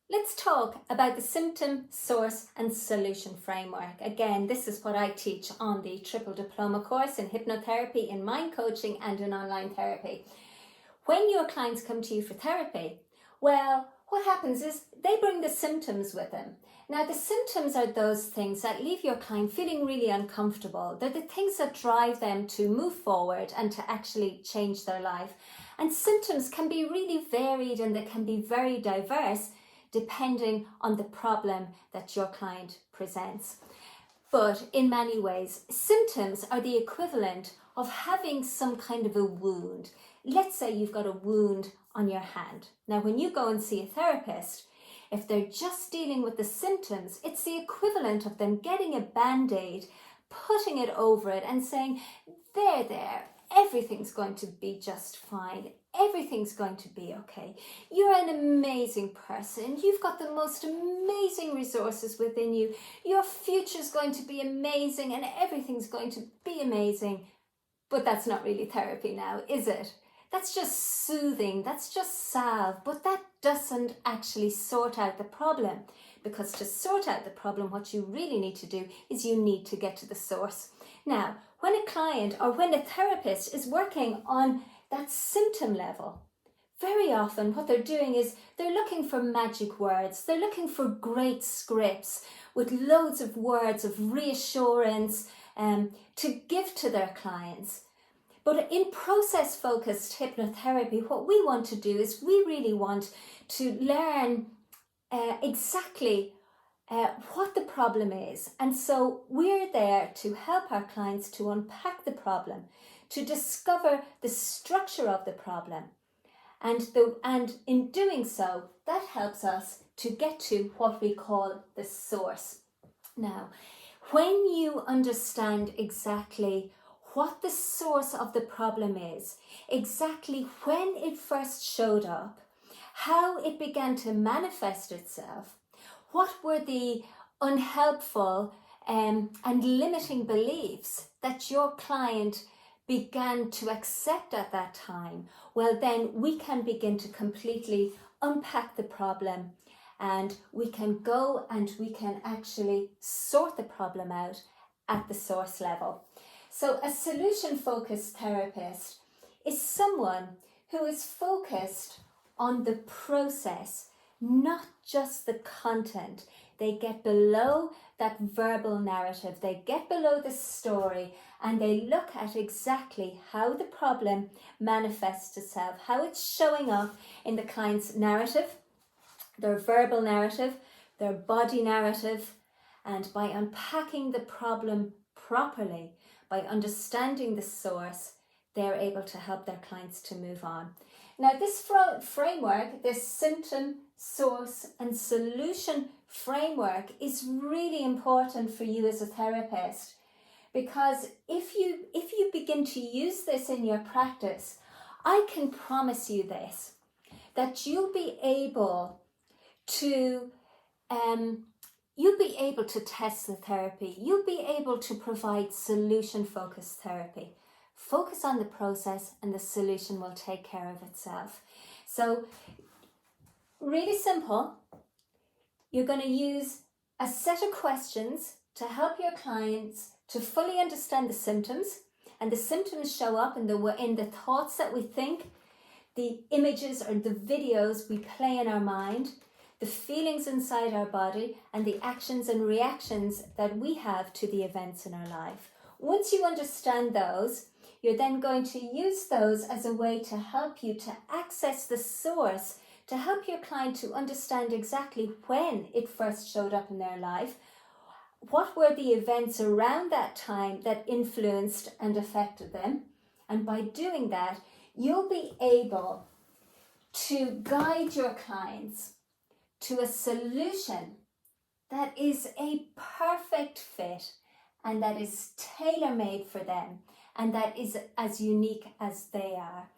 Let's talk about the symptom, source and solution framework. Again, this is what I teach on the Triple Diploma course in hypnotherapy, in mind coaching and in online therapy. When your clients come to you for therapy, well, what happens is they bring the symptoms with them. Now, the symptoms are those things that leave your client feeling really uncomfortable. They're the things that drive them to move forward and to actually change their life. And symptoms can be really varied and they can be very diverse, depending on the problem that your client presents. But in many ways, symptoms are the equivalent of having some kind of a wound. Let's say you've got a wound on your hand. Now, when you go and see a therapist, if they're just dealing with the symptoms, it's the equivalent of them getting a band-aid, putting it over it and saying, there, everything's going to be just fine. Everything's going to be okay. You're an amazing person. You've got the most amazing resources within you. Your future's going to be amazing and everything's going to be amazing. But that's not really therapy now, is it? That's just soothing. That's just salve. But that doesn't actually sort out the problem. Because to sort out the problem, what you really need to do is you need to get to the source. Now, when a client or when a therapist is working on that symptom level, very often what they're doing is they're looking for magic words. They're looking for great scripts with loads of words of reassurance to give to their clients. But in process-focused hypnotherapy, what we want to do is we really want to learn exactly what the problem is. And so we're there to help our clients to unpack the problem, to discover the structure of the problem. And in doing so, that helps us to get to what we call the source. Now, when you understand exactly what the source of the problem is, exactly when it first showed up, how it began to manifest itself, what were the unhelpful and limiting beliefs that your client began to accept at that time, well, then we can begin to completely unpack the problem and we can go and we can actually sort the problem out at the source level. So a solution-focused therapist is someone who is focused on the process, not just the content. They get below that verbal narrative, they get below the story, and they look at exactly how the problem manifests itself, how it's showing up in the client's narrative, their verbal narrative, their body narrative, and by unpacking the problem properly, by understanding the source, they're able to help their clients to move on. Now, this framework, this symptom, source and solution framework is really important for you as a therapist, because if you begin to use this in your practice, I can promise you this, that you'll be able to test the therapy. You'll be able to provide solution-focused therapy. Focus on the process and the solution will take care of itself. So, really simple. You're going to use a set of questions to help your clients to fully understand the symptoms. And the symptoms show up in the thoughts that we think, the images or the videos we play in our mind, the feelings inside our body, and the actions and reactions that we have to the events in our life. Once you understand those, you're then going to use those as a way to help you to access the source, to help your client to understand exactly when it first showed up in their life, what were the events around that time that influenced and affected them. And by doing that, you'll be able to guide your clients to a solution that is a perfect fit and that is tailor-made for them and that is as unique as they are.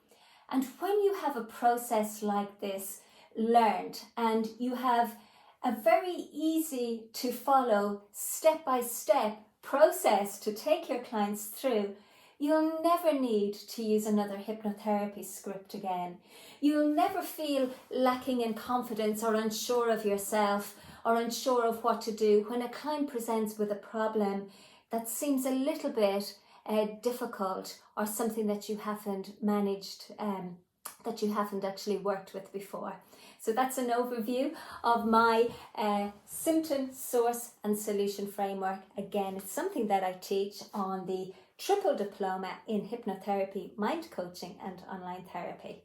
And when you have a process like this learned and you have a very easy to follow step-by-step process to take your clients through, You'll never need to use another hypnotherapy script again. You'll never feel lacking in confidence or unsure of yourself or unsure of what to do when a client presents with a problem that seems a little bit difficult or something that you haven't managed, that you haven't actually worked with before. So that's an overview of my symptom, source and solution framework. Again, it's something that I teach on the Triple Diploma in Hypnotherapy, Mind Coaching and Online Therapy.